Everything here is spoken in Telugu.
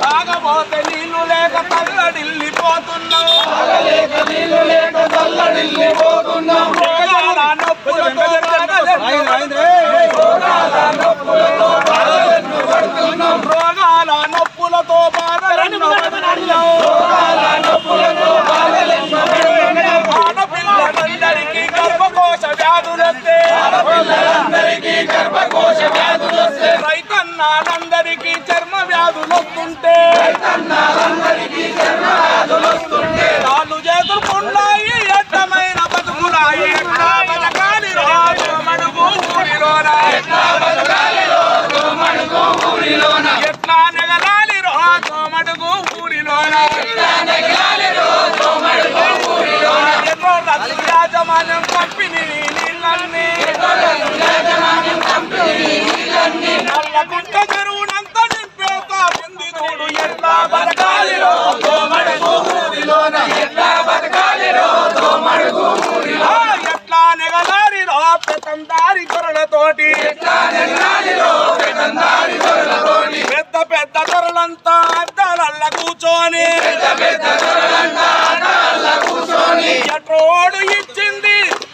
తాగబోతే నీళ్లు లేక తల్లడిల్లిపోతున్నాం రోగాల నొప్పులతో ఆడపిల్లలందరికీ గర్భకోశ వ్యాధులొస్తే రైతన్నాలందరికీ చర్మ వ్యాధులొస్తుంటే కాళ్ళు చేతులు పుండాయి ఎట్టమైన బతుకులాయి ఎట్లా బతకాలి రాజు మడుగు ఊరిలోన ఎట్లా నెగలాలి రాజు మడుగు ఊరిలోన ఎన్నో రద్దు యాజమాన్యం కంపెనీ నీళ్ళన్నీ నల్లగుంట చెరువునంతా నింపేతా ఉంది చూడు ఎట్లా బతకాలి రోజు మడుగు ఊరిలోన ఎట్లా నెగలాలి రో పెతందారి గొర్రెలతోటి పెద్ద పెద్ద దొరలంతా అద్దాలల్ల కూర్చొని ఎట్రోడు ఇచ్చింది